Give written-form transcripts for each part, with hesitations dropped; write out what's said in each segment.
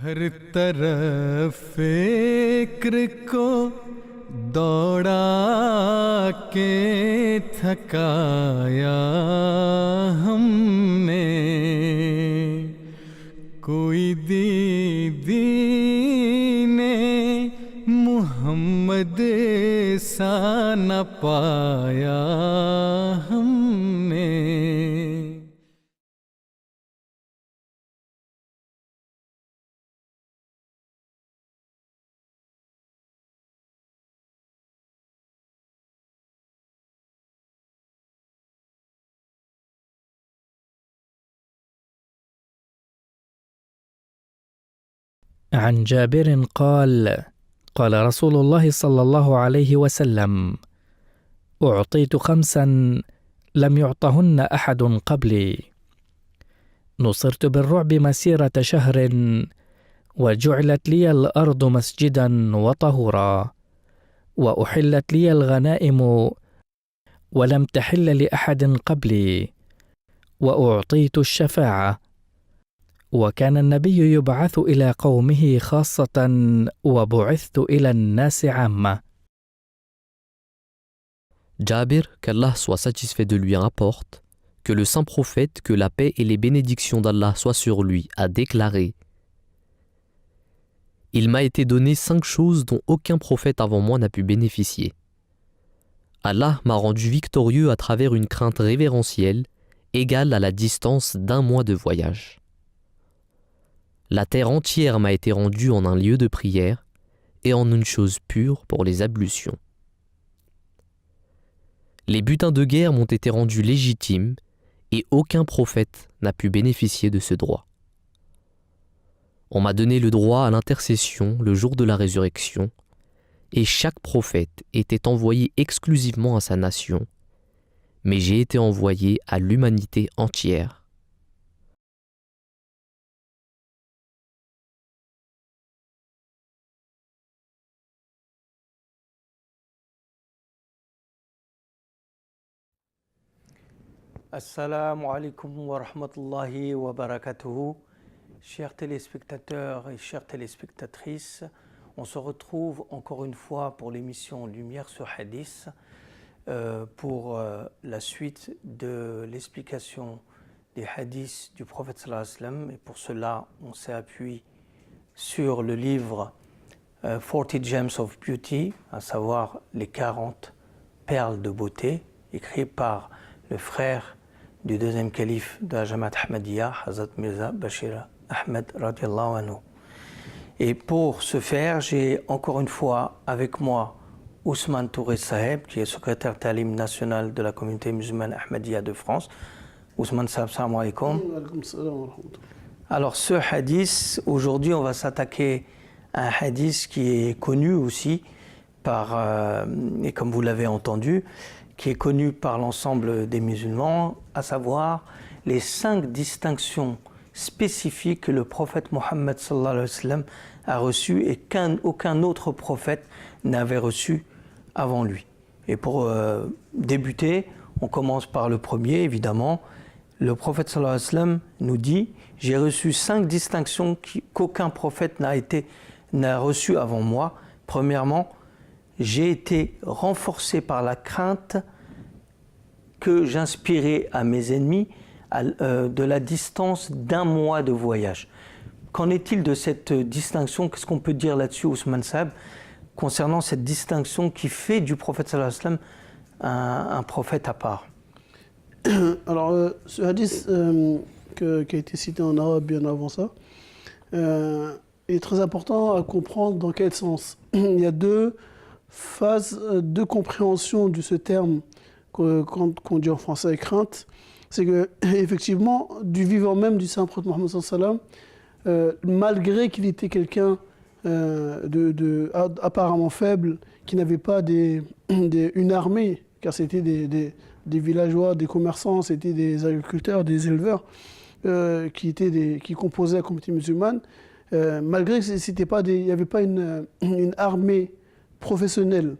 हर तरफ फिक्र को दौड़ा के थकाया हमने, कोई दीदी ने मोहम्मद सा न पाया हमने। عن جابر قال: قال رسول الله صلى الله عليه وسلم: أعطيت 5 لم يعطهن أحد قبلي، نصرت بالرعب مسيرة شهر، وجعلت لي الأرض مسجدا وطهورا، وأحلت لي الغنائم ولم تحل لأحد قبلي، وأعطيت الشفاعة، وكان النبي يبعث إلى قومه خاصة وبعثت إلى الناس عامة. Jabir, qu'Allah soit satisfait de lui, rapporte que le saint prophète, que la paix et les bénédictions d'Allah soient sur lui, a déclaré: Il m'a été donné 5 choses dont aucun prophète avant moi n'a pu bénéficier. Allah m'a rendu victorieux à travers une crainte révérentielle égale à la distance d'1 mois de voyage. La terre entière m'a été rendue en un lieu de prière et en une chose pure pour les ablutions. Les butins de guerre m'ont été rendus légitimes et aucun prophète n'a pu bénéficier de ce droit. On m'a donné le droit à l'intercession le jour de la résurrection et chaque prophète était envoyé exclusivement à sa nation, mais j'ai été envoyé à l'humanité entière. Assalamu alaikum wa rahmatullahi wa barakatuhu. Chers téléspectateurs et chères téléspectatrices, on se retrouve encore une fois pour l'émission Lumière sur Hadith pour la suite de l'explication des hadiths du prophète sallallahu alayhi wa sallam. Et pour cela, on s'est appuyé sur le livre 40 Gems of Beauty, à savoir les 40 perles de beauté, écrit par le frère du deuxième calife de la Jamaat Ahmadiyya, Hazrat Mirza Bashir Ahmed radiallahu anhu. Et pour ce faire, j'ai encore une fois avec moi Ousmane Touré Saheb, qui est secrétaire talim national de la communauté musulmane Ahmadiyya de France. Ousmane Saheb, salam alaikum. Alors ce hadith, aujourd'hui on va s'attaquer à un hadith qui est connu aussi par, et comme vous l'avez entendu, qui est connu par l'ensemble des musulmans, à savoir les 5 distinctions spécifiques que le prophète Mohammed sallallahu alayhi wa sallam a reçues et qu'aucun autre prophète n'avait reçu avant lui. Et pour débuter, on commence par le premier, évidemment. Le prophète sallallahu alayhi wa sallam nous dit: j'ai reçu 5 distinctions qu'aucun prophète n'a reçues avant moi. Premièrement, j'ai été renforcé par la crainte que j'inspirais à mes ennemis de la distance d'1 mois de voyage. Qu'en est-il de cette distinction? Qu'est-ce qu'on peut dire là-dessus, Ousmane Saheb, concernant cette distinction qui fait du prophète sallallahu alayhi wa sallam un prophète à part? Alors, ce hadith qui a été cité en arabe bien avant ça est très important à comprendre dans quel sens. Il y a 2 phases de compréhension de ce terme qu'on dit en français crainte. C'est que effectivement, du vivant même du saint prophète Mohammed sallallahu alayhi wa sallam, malgré qu'il était quelqu'un apparemment faible, qui n'avait pas une armée, car c'était des villageois, des commerçants, c'était des agriculteurs, des éleveurs qui composaient la communauté musulmane, malgré que il n'y avait pas une armée professionnelle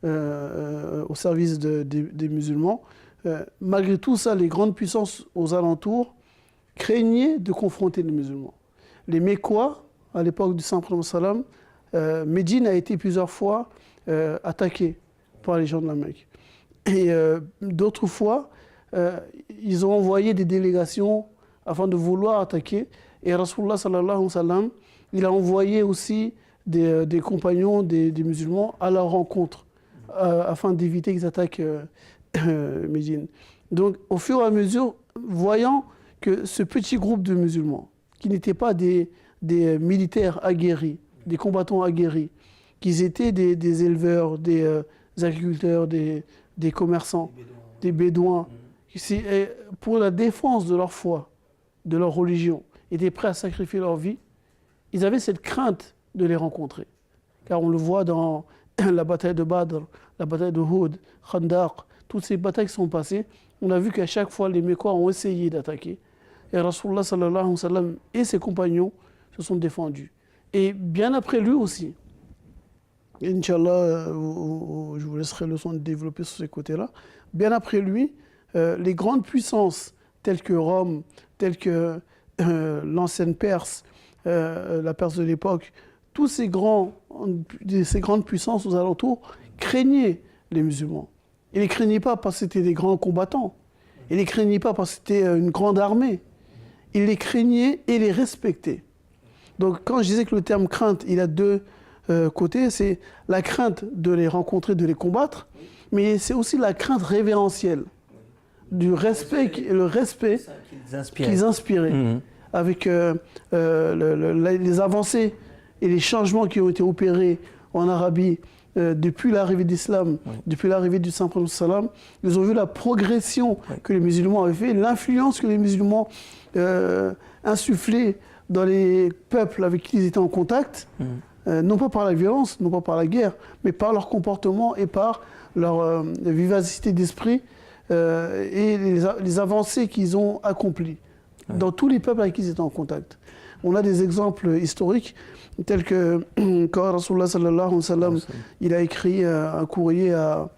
au service des musulmans. Malgré tout ça, les grandes puissances aux alentours craignaient de confronter les musulmans. Les Mécois, à l'époque du Saint-Prophète sallam, Médine a été plusieurs fois attaquée par les gens de la Mecque. Et d'autres fois, ils ont envoyé des délégations afin de vouloir attaquer. Et Rasulullah sallallahu alayhi wa sallam, il a envoyé aussi des compagnons des musulmans à leur rencontre afin d'éviter qu'ils attaquent Médine. Donc, au fur et à mesure, voyant que ce petit groupe de musulmans, qui n'étaient pas des militaires aguerris, des combattants aguerris, qu'ils étaient des éleveurs, des agriculteurs, des commerçants, des bédouins, pour la défense de leur foi, de leur religion, étaient prêts à sacrifier leur vie, ils avaient cette crainte de les rencontrer. Car on le voit dans la bataille de Badr, la bataille de Uhud, Khandaq, toutes ces batailles qui sont passées, on a vu qu'à chaque fois, les Mécois ont essayé d'attaquer. Et Rasulullah sallallahu alayhi wa sallam et ses compagnons se sont défendus. Et bien après lui aussi. Inch'Allah, je vous laisserai le soin de développer sur ces côtés-là. Bien après lui, les grandes puissances telles que Rome, telles que l'ancienne Perse, la Perse de l'époque, tous ces grandes puissances aux alentours craignaient les musulmans. Ils ne les craignaient pas parce que c'était des grands combattants. Ils ne les craignaient pas parce que c'était une grande armée. Ils les craignaient et les respectaient. Donc quand je disais que le terme crainte, il a deux côtés, c'est la crainte de les rencontrer, de les combattre, mais c'est aussi la crainte révérentielle, du respect, le respect qu'ils inspiraient. Avec les avancées et les changements qui ont été opérés en Arabie depuis l'arrivée d'Islam, depuis l'arrivée du Saint-Prophète sallam, ils ont vu la progression que les musulmans avaient fait, l'influence que les musulmans insufflaient dans les peuples avec qui ils étaient en contact, non pas par la violence, non pas par la guerre, mais par leur comportement et par leur vivacité d'esprit et les avancées qu'ils ont accomplies dans tous les peuples avec qui ils étaient en contact. On a des exemples historiques tels que quand Rasulullah sallallahu alayhi wa sallam, il a écrit un courrier à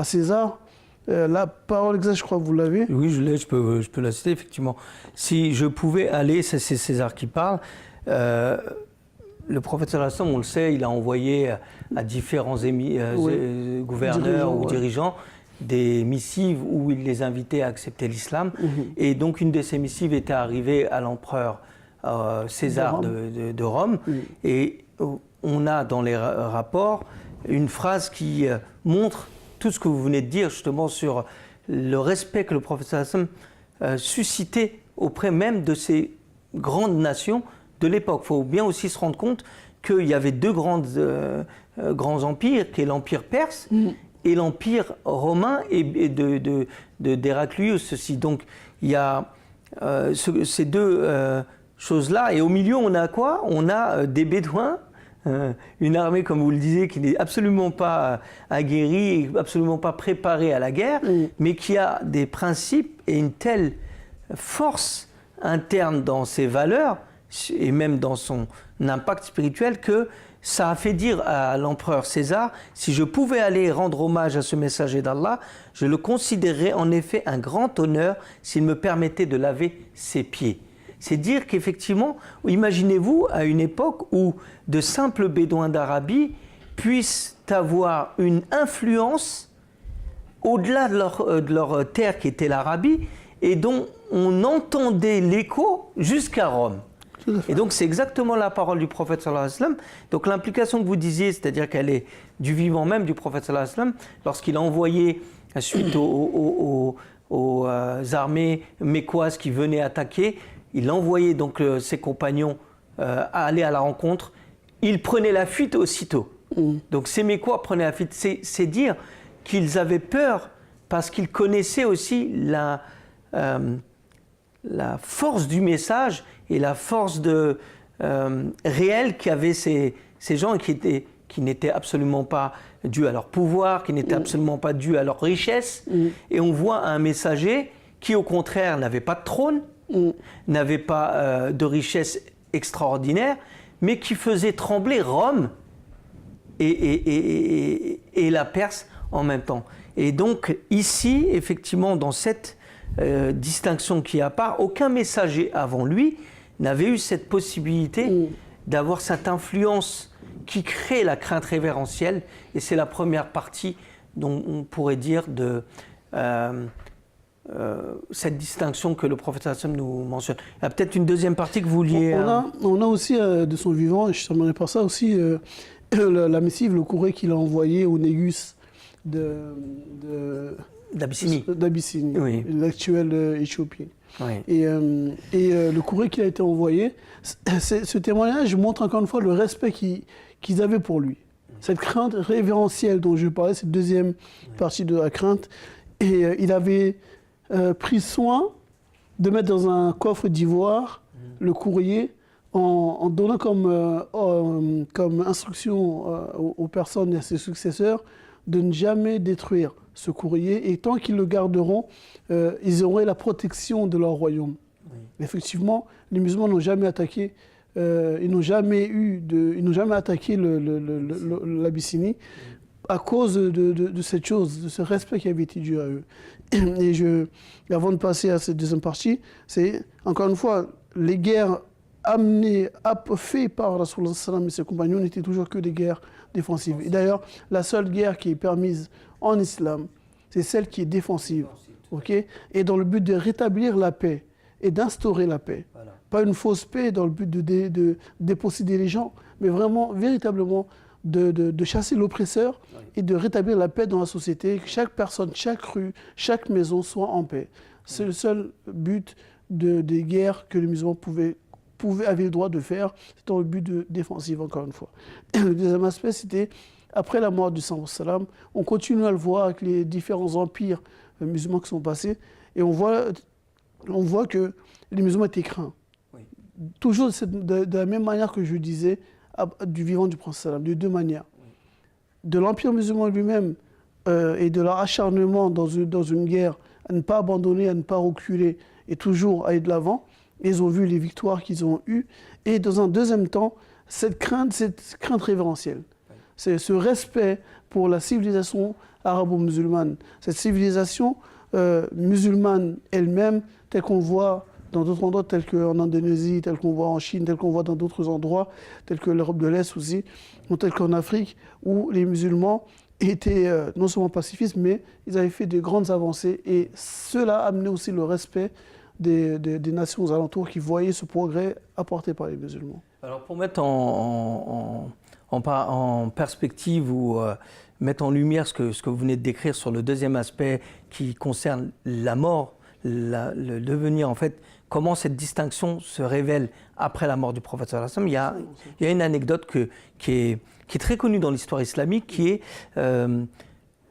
César. La parole exacte, je crois que vous l'avez. Oui, je l'ai, je peux la citer, effectivement. Si je pouvais aller, c'est César qui parle, le prophète sallallahu alayhi wa sallam, on le sait, il a envoyé à différents gouverneurs ou dirigeants des missives où il les invitait à accepter l'islam. Et donc une de ces missives était arrivée à l'empereur César de Rome. Et on a dans les rapports une phrase qui montre tout ce que vous venez de dire justement sur le respect que le prophète sallallahu alayhi wa sallam suscitait auprès même de ces grandes nations de l'époque. Il faut bien aussi se rendre compte qu'il y avait deux grands empires, qui est l'empire perse et l'empire romain et d'Héraclius. Ceci. Donc il y a ces deux choses-là. Et au milieu, on a quoi? On a des bédouins, une armée, comme vous le disiez, qui n'est absolument pas aguerrie, absolument pas préparée à la guerre, mais qui a des principes et une telle force interne dans ses valeurs et même dans son impact spirituel que ça a fait dire à l'empereur César, si je pouvais aller rendre hommage à ce messager d'Allah, je le considérerais en effet un grand honneur s'il me permettait de laver ses pieds. C'est dire qu'effectivement, imaginez-vous à une époque où de simples bédouins d'Arabie puissent avoir une influence au-delà de leur terre qui était l'Arabie et dont on entendait l'écho jusqu'à Rome. Et donc c'est exactement la parole du prophète sallallahu alayhi wa sallam. Donc l'implication que vous disiez, c'est-à-dire qu'elle est du vivant même du prophète sallallahu alayhi wa sallam, lorsqu'il a envoyé suite aux armées mécoises qui venaient attaquer, il envoyait donc ses compagnons à aller à la rencontre. Ils prenaient la fuite aussitôt. Donc ces Mécois prenaient la fuite. C'est dire qu'ils avaient peur parce qu'ils connaissaient aussi la force du message et la force réelle qu'avaient ces gens et qui n'étaient absolument pas dus à leur pouvoir, qui n'étaient absolument pas dus à leur richesse. Et on voit un messager qui, au contraire, n'avait pas de trône, n'avait pas de richesse extraordinaire, mais qui faisait trembler Rome et la Perse en même temps. Et donc ici, effectivement, dans cette distinction qui apparaît, aucun messager avant lui n'avait eu cette possibilité d'avoir cette influence qui crée la crainte révérentielle, et c'est la première partie dont on pourrait dire de cette distinction que le prophète sallam nous mentionne. Il y a peut-être une deuxième partie que vous vouliez... On a aussi de son vivant, et je ne terminerai par ça aussi, la missive, le courrier qu'il a envoyé au Négus d'Abyssinie, oui. L'actuelle Éthiopie. Oui. Et le courrier qui a été envoyé, ce témoignage montre encore une fois le respect qu'ils avaient pour lui. Cette crainte révérentielle dont je parlais, cette deuxième partie de la crainte. Et il avait pris soin de mettre dans un coffre d'ivoire le courrier en donnant comme instruction aux personnes et à ses successeurs de ne jamais détruire ce courrier. Et tant qu'ils le garderont, ils auraient la protection de leur royaume. Oui. Effectivement, les musulmans n'ont jamais attaqué, ils n'ont jamais attaqué l'Abyssinie à cause de cette chose, de ce respect qui avait été dû à eux. Et avant de passer à cette deuxième partie, c'est encore une fois, les guerres faites par Rasulullah sallam et ses compagnons n'étaient toujours que des guerres défensives. Et d'ailleurs, la seule guerre qui est permise en islam, c'est celle qui est défensive. Okay? Et dans le but de rétablir la paix et d'instaurer la paix. Voilà. Pas une fausse paix dans le but de déposséder les gens, mais vraiment, véritablement, de chasser l'oppresseur et de rétablir la paix dans la société, que chaque personne, chaque rue, chaque maison soit en paix. C'est le seul but des guerres que les musulmans avaient le droit de faire, c'est dans le but défensif, encore une fois. Et le deuxième aspect, c'était, après la mort du Salam, on continue à le voir avec les différents empires musulmans qui sont passés, et on voit que les musulmans étaient craints. Oui. Toujours de la même manière que je disais, du vivant du prophète sallam, de deux manières. Oui. De l'empire musulman lui-même et de leur acharnement dans une guerre, à ne pas abandonner, à ne pas reculer, et toujours aller de l'avant. Ils ont vu les victoires qu'ils ont eues. Et dans un deuxième temps, cette crainte révérentielle. Oui. C'est ce respect pour la civilisation arabo-musulmane. Cette civilisation musulmane elle-même, telle qu'on voit dans d'autres endroits, tels qu'en Indonésie, tels qu'on voit en Chine, tels qu'on voit dans d'autres endroits, tels que l'Europe de l'Est aussi, ou tels qu'en Afrique, où les musulmans étaient non seulement pacifistes, mais ils avaient fait de grandes avancées. Et cela a amené aussi le respect des nations aux alentours qui voyaient ce progrès apporté par les musulmans. Alors pour mettre en perspective ou mettre en lumière ce que vous venez de décrire sur le deuxième aspect qui concerne la mort, le devenir, en fait, comment cette distinction se révèle après la mort du prophète sallallahu alayhi wa sallam. Il y a une anecdote qui est très connue dans l'histoire islamique, qui est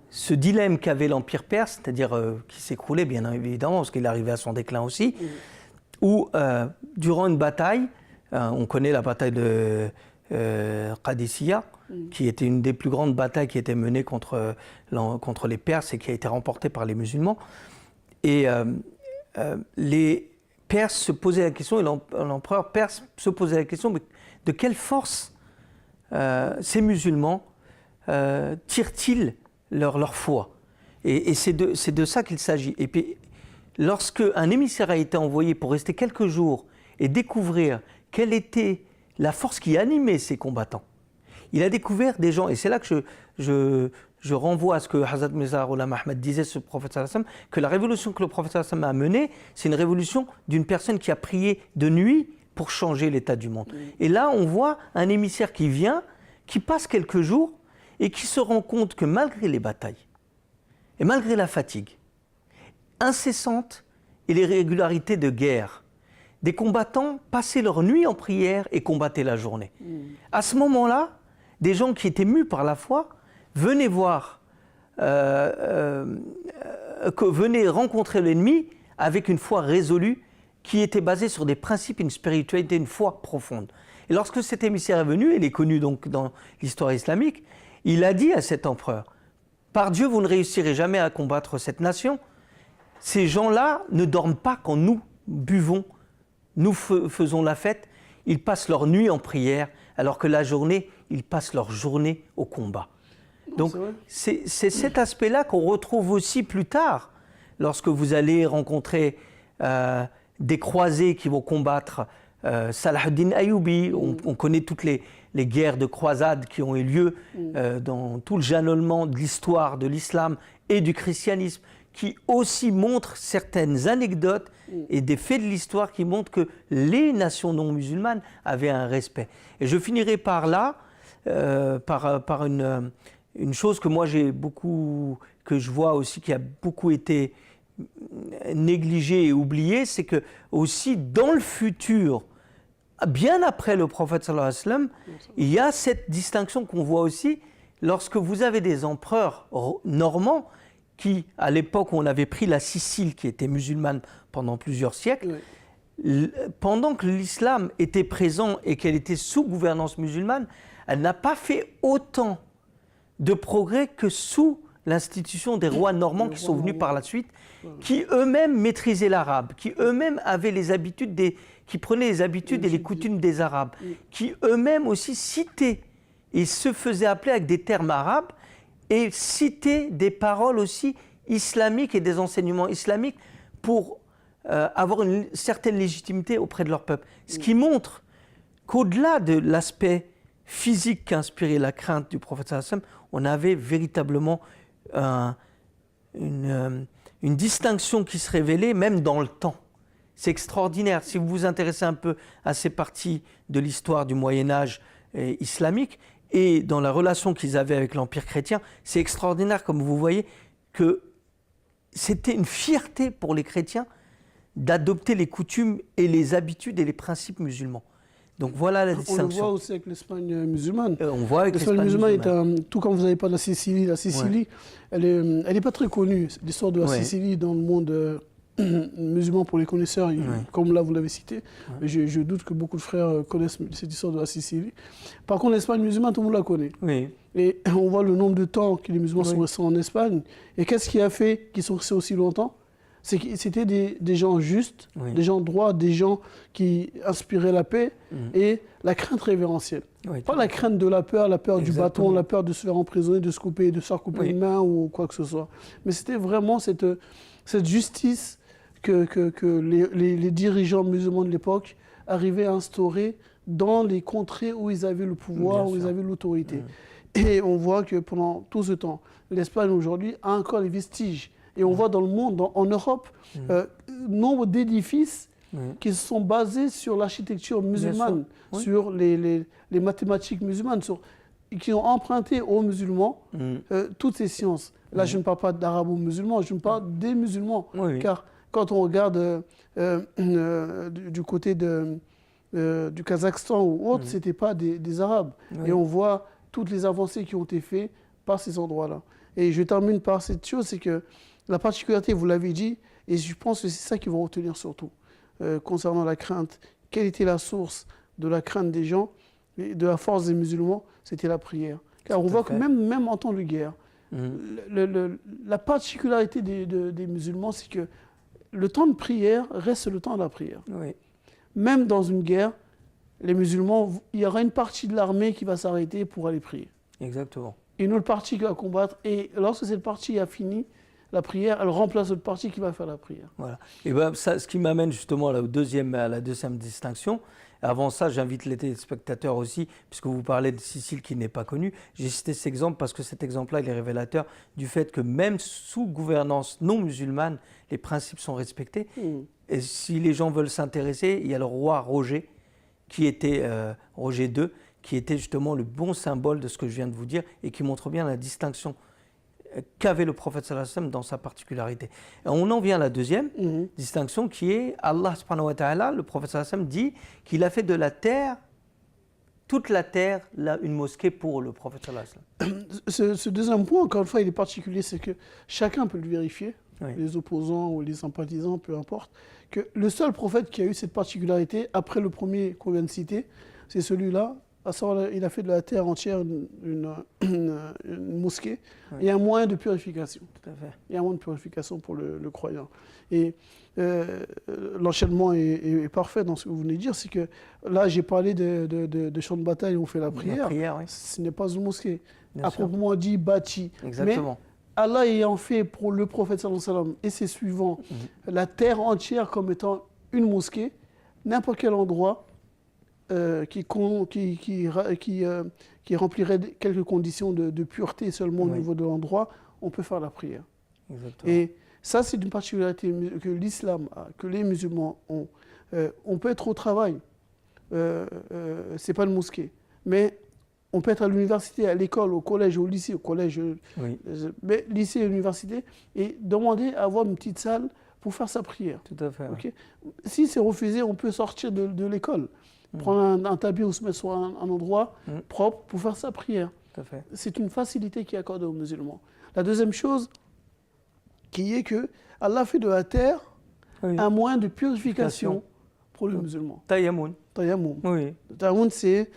ce dilemme qu'avait l'Empire perse, c'est-à-dire qui s'écroulait bien évidemment, parce qu'il arrivait à son déclin aussi, où durant une bataille, on connaît la bataille de Qadisiyah, qui était une des plus grandes batailles qui était menée contre les Perses et qui a été remportée par les musulmans. Et les Perses se posaient la question, et l'empereur perse se posait la question, mais de quelle force ces musulmans tirent-ils leur foi? Et c'est de ça qu'il s'agit. Et puis, lorsque un émissaire a été envoyé pour rester quelques jours et découvrir quelle était la force qui animait ces combattants, il a découvert des gens, et c'est là que je renvoie à ce que Hazrat Mirza Ghulam Ahmad disait sur le prophète sallallahu alayhi wa sallam, que la révolution que le prophète sallallahu alayhi wa sallam a menée, c'est une révolution d'une personne qui a prié de nuit pour changer l'état du monde. Et là, on voit un émissaire qui vient, qui passe quelques jours, et qui se rend compte que malgré les batailles, et malgré la fatigue incessante et les régularités de guerre, des combattants passaient leur nuit en prière et combattaient la journée. À ce moment-là, des gens qui étaient mus par la foi venaient venaient rencontrer l'ennemi avec une foi résolue qui était basée sur des principes, une spiritualité, une foi profonde. Et lorsque cet émissaire est venu, il est connu donc dans l'histoire islamique, il a dit à cet empereur, « Par Dieu, vous ne réussirez jamais à combattre cette nation. Ces gens-là ne dorment pas quand nous buvons, nous faisons la fête. Ils passent leur nuit en prière, alors que la journée, ils passent leur journée au combat. » Donc c'est cet aspect-là qu'on retrouve aussi plus tard, lorsque vous allez rencontrer des croisés qui vont combattre Salah ad-Din Ayyubi, on connaît toutes les guerres de croisade qui ont eu lieu dans tout le jalonnement de l'histoire de l'islam et du christianisme, qui aussi montrent certaines anecdotes et des faits de l'histoire qui montrent que les nations non musulmanes avaient un respect. Et je finirai par là, par une chose que moi que je vois aussi qui a beaucoup été négligée et oubliée, c'est que aussi dans le futur, bien après le prophète sallallahu alayhi wa sallam, il y a cette distinction qu'on voit aussi lorsque vous avez des empereurs normands qui, à l'époque où on avait pris la Sicile, qui était musulmane pendant plusieurs siècles, pendant que l'islam était présent et qu'elle était sous gouvernance musulmane, elle n'a pas fait autant de progrès que sous l'institution des rois normands qui sont venus par la suite, qui eux-mêmes maîtrisaient l'arabe, qui eux-mêmes avaient les habitudes qui prenaient les habitudes et les coutumes des Arabes, qui eux-mêmes aussi citaient et se faisaient appeler avec des termes arabes et citaient des paroles aussi islamiques et des enseignements islamiques pour avoir une certaine légitimité auprès de leur peuple. Ce qui montre qu'au-delà de l'aspect physique qu'inspirait la crainte du prophète sallallahu alayhi wa sallam, on avait véritablement une distinction qui se révélait même dans le temps. C'est extraordinaire. Si vous vous intéressez un peu à ces parties de l'histoire du Moyen-Âge islamique et dans la relation qu'ils avaient avec l'Empire chrétien, c'est extraordinaire, comme vous voyez, que c'était une fierté pour les chrétiens d'adopter les coutumes et les habitudes et les principes musulmans. Donc voilà la distinction. On le voit aussi avec l'Espagne musulmane. On voit avec l'Espagne musulmane, tout comme vous avez parlé de la Sicile, elle est pas très connue. L'histoire de la Sicile dans le monde musulman, pour les connaisseurs, comme là vous l'avez cité, mais je doute que beaucoup de frères connaissent cette histoire de la Sicile. Par contre, l'Espagne musulmane, tout le monde la connaît. Et on voit le nombre de temps que les musulmans sont restés en Espagne. Et qu'est-ce qui a fait qu'ils sont restés aussi longtemps? C'était des gens justes, des gens droits, des gens qui inspiraient la paix et la crainte révérentielle. Pas la crainte de la peur du bâton, la peur de se faire emprisonner, de se faire couper une main ou quoi que ce soit. Mais c'était vraiment cette justice que les dirigeants musulmans de l'époque arrivaient à instaurer dans les contrées où ils avaient le pouvoir, où ils avaient l'autorité. Et on voit que pendant tout ce temps, l'Espagne aujourd'hui a encore les vestiges. Et on voit dans le monde, en Europe, nombre d'édifices qui sont basés sur l'architecture musulmane, sur les mathématiques musulmanes, qui ont emprunté aux musulmans toutes ces sciences. Là, je ne parle pas d'arabo-musulmans, je me parle des musulmans. Car quand on regarde du côté du Kazakhstan ou autre, ce n'était pas des Arabes. Et on voit toutes les avancées qui ont été faites par ces endroits-là. Et je termine par cette chose, c'est que la particularité, vous l'avez dit, et je pense que c'est ça qu'ils vont retenir surtout, concernant la crainte. Quelle était la source de la crainte des gens, de la force des musulmans? C'était la prière. Car on voit que même en temps de guerre, la particularité des musulmans, c'est que le temps de prière reste le temps de la prière. Même dans une guerre, les musulmans, il y aura une partie de l'armée qui va s'arrêter pour aller prier. Exactement. Une autre partie qui va combattre, et lorsque cette partie a fini, la prière, elle remplace l'autre partie qui va faire la prière. Voilà. Et ben, ça, ce qui m'amène justement à la deuxième distinction. Avant ça, j'invite les téléspectateurs aussi, puisque vous parlez de Sicile qui n'est pas connue. J'ai cité cet exemple parce que cet exemple-là, il est révélateur du fait que même sous gouvernance non musulmane, les principes sont respectés. Et si les gens veulent s'intéresser, il y a le roi Roger, qui était Roger II, qui était justement le bon symbole de ce que je viens de vous dire et qui montre bien la distinction qu'avait le prophète sallallahu alayhi wa sallam dans sa particularité. Et on en vient à la deuxième distinction qui est Allah subhanahu wa ta'ala, le prophète sallallahu alayhi wa sallam dit qu'il a fait de la terre, toute la terre, une mosquée pour le prophète sallallahu alayhi wa sallam. Ce deuxième point, encore une fois, il est particulier, c'est que chacun peut le vérifier, les opposants ou les sympathisants, peu importe, que le seul prophète qui a eu cette particularité, après le premier qu'on vient de citer, c'est celui-là. Il a fait de la terre entière une mosquée et un moyen de purification. Tout à fait. Il y a un moyen de purification pour le croyant. Et l'enchaînement est parfait dans ce que vous venez de dire. C'est que là, j'ai parlé de champs de bataille où on fait la prière. La prière, Ce n'est pas une mosquée. Bien sûr. Proprement dit, bâti. Exactement. Mais Allah ayant fait pour le prophète sallallahu alayhi wa sallam et ses suivants la terre entière comme étant une mosquée, n'importe quel endroit qui remplirait quelques conditions de pureté seulement au Oui. niveau de l'endroit, on peut faire la prière. Exactement. Et ça, c'est une particularité que l'islam a, que les musulmans ont. On peut être au travail, c'est pas une mosquée, mais on peut être à l'université, à l'école, au collège, au lycée, Oui, mais lycée et université, et demander à avoir une petite salle pour faire sa prière. tout à fait. Ok. Si c'est refusé, on peut sortir de l'école, prendre un tapis ou se mettre sur un endroit propre pour faire sa prière. Tout à fait. C'est une facilité qui est accordée aux musulmans. La deuxième chose, qui est que Allah fait de la terre Oui. un moyen de purification Purification. pour les musulmans. Tayamoun. Tayammum. Oui. Tayammum, c'est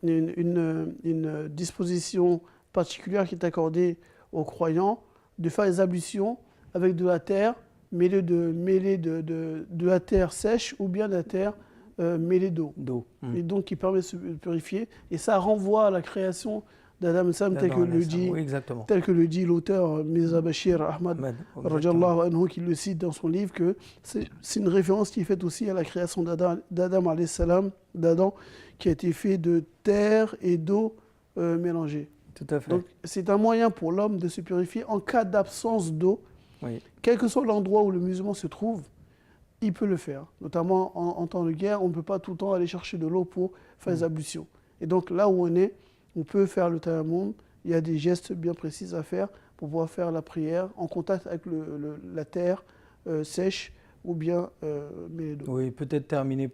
une disposition particulière qui est accordée aux croyants de faire les ablutions avec de la terre mêlée de la terre sèche ou bien de la terre mêlée d'eau. D'eau. Et donc qui permet de se purifier. Et ça renvoie à la création d'Adam et Sam tel que le dit, Oui, exactement. tel que le dit l'auteur Mirza Bashir Ahmad Ahmed, Radiallahu anhu, qui le cite dans son livre, que c'est une référence qui est faite aussi à la création d'Adam alayhi salam, d'Adam, qui a été fait de terre et d'eau mélangées. Tout à fait. Donc c'est un moyen pour l'homme de se purifier en cas d'absence d'eau, Oui. quel que soit l'endroit où le musulman se trouve, il peut le faire. Notamment en temps de guerre, on ne peut pas tout le temps aller chercher de l'eau pour faire les ablutions. Et donc là où on est, on peut faire le tayammum. Il y a des gestes bien précis à faire pour pouvoir faire la prière en contact avec la terre sèche ou bien mêlée d'eau. Oui, peut-être terminer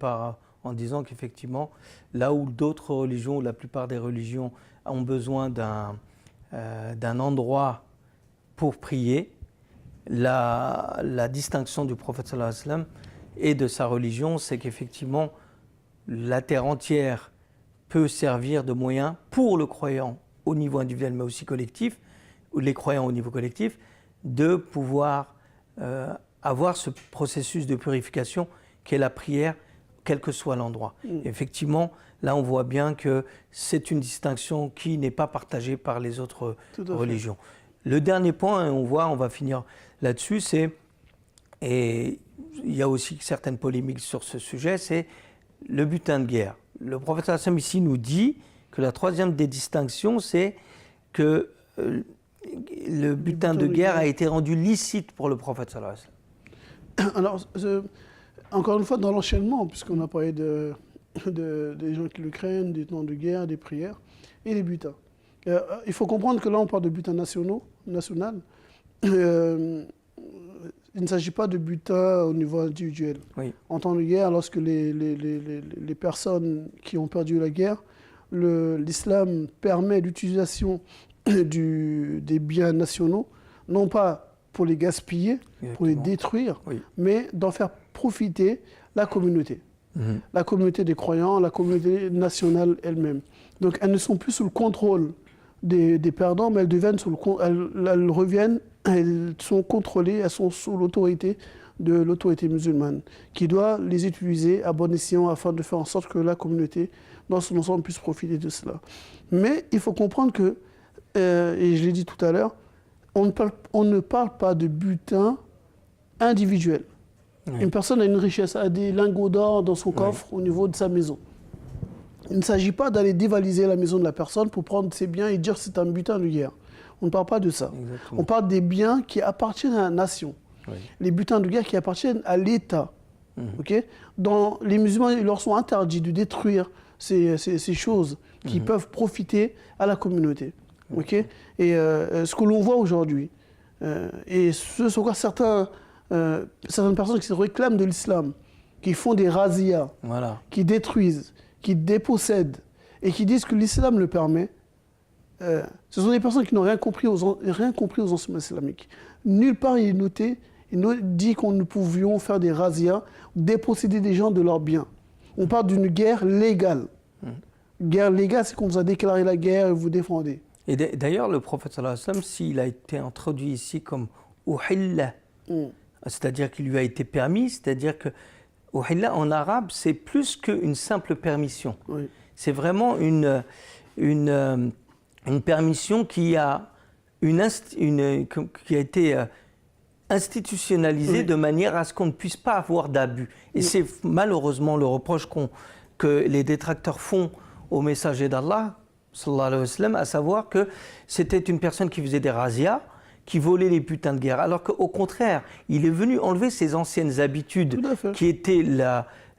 en disant qu'effectivement, là où d'autres religions, ou la plupart des religions, ont besoin d'un endroit pour prier, la distinction du prophète sallallahu alayhi wa sallam et de sa religion, c'est qu'effectivement, la terre entière peut servir de moyen pour le croyant au niveau individuel, mais aussi collectif, ou les croyants au niveau collectif, de pouvoir avoir ce processus de purification qu'est la prière, quel que soit l'endroit. Effectivement, là on voit bien que c'est une distinction qui n'est pas partagée par les autres Tout à fait. religions. Le dernier point, on va finir là-dessus, et il y a aussi certaines polémiques sur ce sujet, c'est le butin de guerre. Le prophète sallallahu alayhi wa sallam ici nous dit que la troisième des distinctions, c'est que le butin de guerre a été rendu licite pour le prophète sallallahu alayhi wa sallam. Alors, encore une fois, dans l'enchaînement, puisqu'on a parlé des gens qui le craignent, des temps de guerre, des prières, et les butins. Il faut comprendre que là, on parle de butins national. Il ne s'agit pas de butin au niveau individuel. Oui. En temps de guerre, lorsque les personnes qui ont perdu la guerre, l'islam permet l'utilisation des biens nationaux, non pas pour les gaspiller, pour les détruire, Oui. mais d'en faire profiter la communauté. La communauté des croyants, la communauté nationale elle-même. Donc elles ne sont plus sous le contrôle des perdants, mais elles reviennent, elles sont contrôlées, elles sont sous l'autorité de l'autorité musulmane, qui doit les utiliser à bon escient afin de faire en sorte que la communauté, dans son ensemble, puisse profiter de cela. Mais il faut comprendre que, et je l'ai dit tout à l'heure, on ne parle pas de butin individuel. Oui. Une personne a une richesse, a des lingots d'or dans son coffre au niveau de sa maison. Il ne s'agit pas d'aller dévaliser la maison de la personne pour prendre ses biens et dire que c'est un butin de guerre. On ne parle pas de ça. Exactement. On parle des biens qui appartiennent à la nation. Oui. Les butins de guerre qui appartiennent à l'État. Ok. Les musulmans, il leur sont interdits de détruire ces choses qui peuvent profiter à la communauté. Ok. Et ce que l'on voit aujourd'hui, et ce sont quoi certaines personnes qui se réclament de l'islam, qui font des razzias, Voilà. qui détruisent, qui dépossèdent et qui disent que l'islam le permet, ce sont des personnes qui n'ont rien compris aux enseignements islamiques. Nulle part il est noté, il nous dit qu'on nous pouvions faire des razzias, déposséder des gens de leurs biens. On parle d'une guerre légale. Guerre légale, c'est qu'on vous a déclaré la guerre et vous défendez. Et d'ailleurs, le prophète sallallahu alayhi wa sallam, s'il a été introduit ici comme uhilla, c'est-à-dire qu'il lui a été permis, c'est-à-dire que uhilla en arabe, c'est plus qu'une simple permission. Oui. C'est vraiment une permission qui a été institutionnalisée de manière à ce qu'on ne puisse pas avoir d'abus. Et c'est malheureusement le reproche que les détracteurs font au messager d'Allah, sallallahu alayhi wa sallam, à savoir que c'était une personne qui faisait des razzias, qui volait les butins de guerre, alors qu'au contraire, il est venu enlever ses anciennes habitudes, qui étaient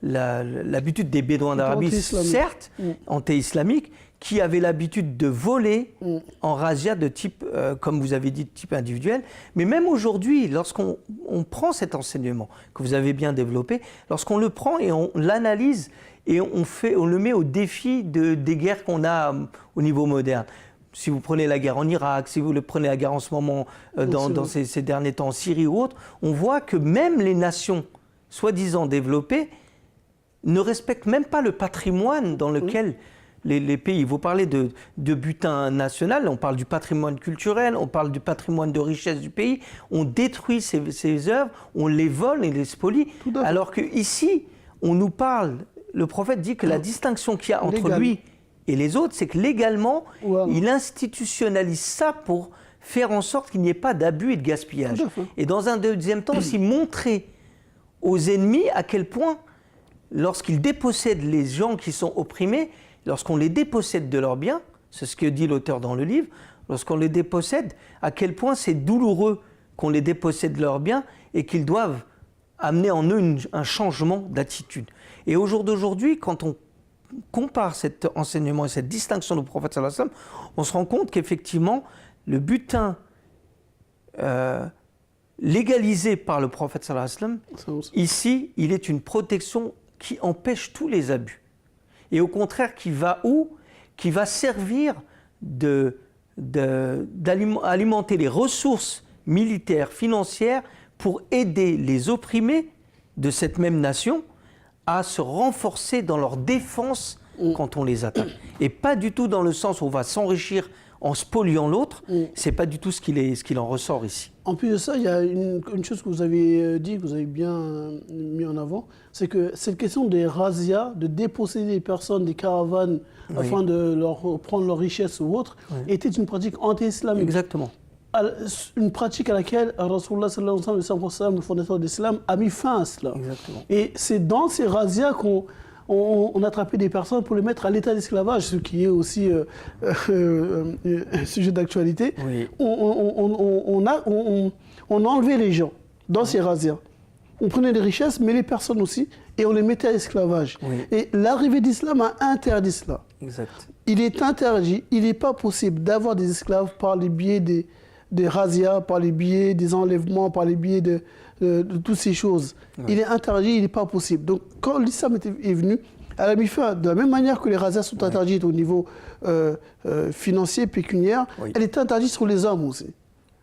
l'habitude des Bédouins d'Arabie, certes, anti-islamique, qui avaient l'habitude de voler en razzia de type, comme vous avez dit, de type individuel. Mais même aujourd'hui, lorsqu'on prend cet enseignement que vous avez bien développé, lorsqu'on le prend et on l'analyse et on le met au défi des guerres qu'on a au niveau moderne. Si vous prenez la guerre en Irak, si vous prenez la guerre en ce moment, dans ces derniers temps en Syrie ou autre, on voit que même les nations soi-disant développées ne respectent même pas le patrimoine dans lequel les pays. Vous parlez de butin national, on parle du patrimoine culturel, on parle du patrimoine de richesse du pays, on détruit ces œuvres, on les vole et les spolie, alors qu'ici, on nous parle, le prophète dit que la distinction qu'il y a entre lui et les autres, c'est que légalement, il institutionnalise ça pour faire en sorte qu'il n'y ait pas d'abus et de gaspillage. Et dans un deuxième temps, aussi montrer aux ennemis à quel point, lorsqu'ils dépossèdent les gens qui sont opprimés, lorsqu'on les dépossède de leurs biens, c'est ce que dit l'auteur dans le livre, lorsqu'on les dépossède, à quel point c'est douloureux qu'on les dépossède de leurs biens et qu'ils doivent amener en eux un changement d'attitude. Et au jour d'aujourd'hui, quand on compare cet enseignement et cette distinction du prophète sallallahu alayhi wa sallam, on se rend compte qu'effectivement, le butin légalisé par le prophète sallallahu alayhi wa sallam, ici, il est une protection qui empêche tous les abus. Et au contraire, qui va servir d'alimenter les ressources militaires, financières, pour aider les opprimés de cette même nation à se renforcer dans leur défense quand on les attaque. Et pas du tout dans le sens où on va s'enrichir en spoliant l'autre, c'est pas du tout ce qu'il en ressort ici. En plus de ça, il y a une chose que vous avez dit, que vous avez bien mis en avant, c'est que cette question des razzias, de déposséder les personnes des caravanes afin de leur prendre leur richesse ou autre, était une pratique anti-islamique. Exactement. Une pratique à laquelle Rasulullah sallallahu alayhi wa sallam, le fondateur de l'islam, a mis fin à cela. Exactement. Et c'est dans ces razzias qu'on attrapait des personnes pour les mettre à l'état d'esclavage, ce qui est aussi un sujet d'actualité. Oui. On enlevait les gens dans ces razzias. On prenait des richesses, mais les personnes aussi, et on les mettait à l'esclavage. Oui. Et l'arrivée d'islam a interdit cela. Exact. Il est interdit, il n'est pas possible d'avoir des esclaves par les biais des razzias, par les biais des enlèvements, par les biais de toutes ces choses. Oui. Il est interdit, il n'est pas possible. Donc quand l'islam est venu, elle a mis fin, de la même manière que les razzias sont interdites au niveau financier, pécuniaire, elle est interdite sur les hommes aussi.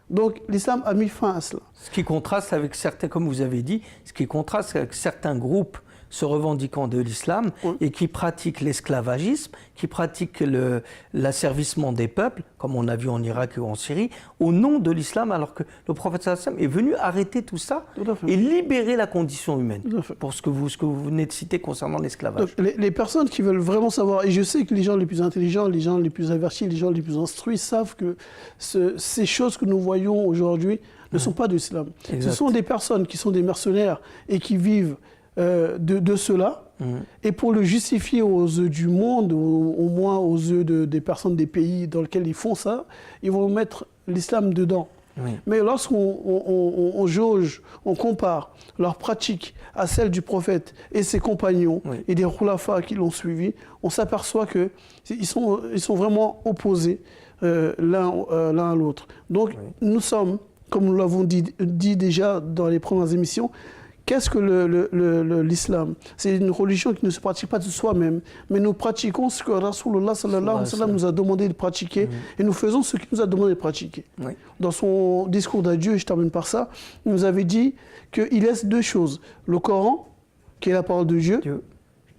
Donc l'islam a mis fin à cela. Ce qui contraste avec certains, comme vous avez dit, ce qui contraste avec certains groupes se revendiquant de l'islam et qui pratiquent l'esclavagisme, qui pratiquent l'asservissement des peuples, comme on a vu en Irak ou en Syrie, au nom de l'islam, alors que le prophète sallallahu alayhi wa sallam est venu arrêter tout ça et libérer la condition humaine, pour ce que vous venez de citer concernant l'esclavage. Les personnes qui veulent vraiment savoir, et je sais que les gens les plus intelligents, les gens les plus avertis, les gens les plus instruits savent que ces choses que nous voyons aujourd'hui ne sont pas de l'islam. Ce sont des personnes qui sont des mercenaires et qui vivent de cela, et pour le justifier aux yeux du monde, au moins aux yeux des personnes des pays dans lesquels ils font ça, ils vont mettre l'islam dedans. Oui. Mais lorsqu'on jauge, on compare leur pratique à celle du prophète et ses compagnons et des khulafas qui l'ont suivi, on s'aperçoit qu'ils sont vraiment opposés l'un à l'autre. Donc nous sommes, comme nous l'avons dit déjà dans les premières émissions, qu'est-ce que l'islam? C'est une religion qui ne se pratique pas de soi-même, mais nous pratiquons ce que Rasulullah sallallahu alayhi wa sallam nous a demandé de pratiquer, et nous faisons ce qu'il nous a demandé de pratiquer. Oui. Dans son discours d'adieu, je termine par ça, il nous avait dit qu'il laisse deux choses. Le Coran, qui est la parole de Dieu,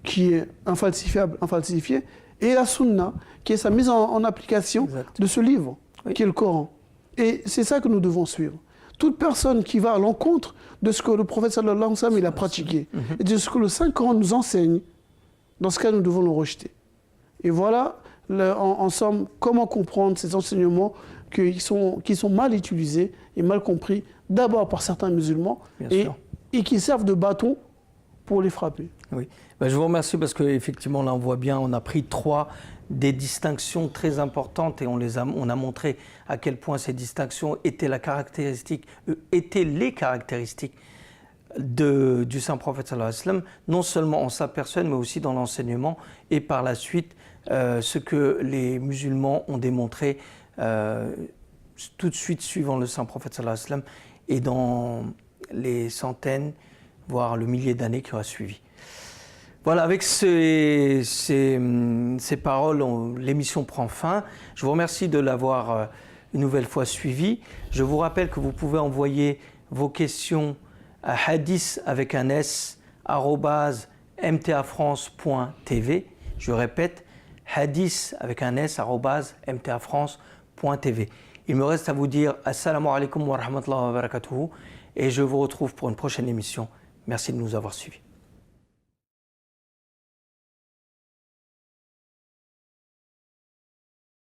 qui est infalsifiable, infalsifié, et la Sunna, qui est sa mise en application de ce livre, qui est le Coran. Et c'est ça que nous devons suivre. Toute personne qui va à l'encontre de ce que le prophète sallallahu alayhi wa sallam il a pratiqué et de ce que le Saint-Coran nous enseigne, dans ce cas, nous devons le rejeter. Et voilà, en somme, comment comprendre ces enseignements qui sont mal utilisés et mal compris, d'abord par certains musulmans et qui servent de bâton pour les frapper. Oui, ben, je vous remercie parce qu'effectivement, là, on voit bien, on a pris 3 des distinctions très importantes et on a montré à quel point ces distinctions étaient les caractéristiques du saint prophète sallallahu alayhi wa sallam, non seulement en sa personne, mais aussi dans l'enseignement et par la suite, ce que les musulmans ont démontré tout de suite suivant le saint prophète sallallahu alayhi wa sallam et dans les centaines, voire le millier d'années qui aura suivi. Voilà, avec ces paroles, l'émission prend fin. Je vous remercie de l'avoir une nouvelle fois suivi. Je vous rappelle que vous pouvez envoyer vos questions à hadith avec un s @mtafrance.tv. Je répète, hadith avec un s @mtafrance.tv. Il me reste à vous dire assalamu alaikum wa rahmatullahi wa barakatuhu et je vous retrouve pour une prochaine émission. Merci de nous avoir suivis.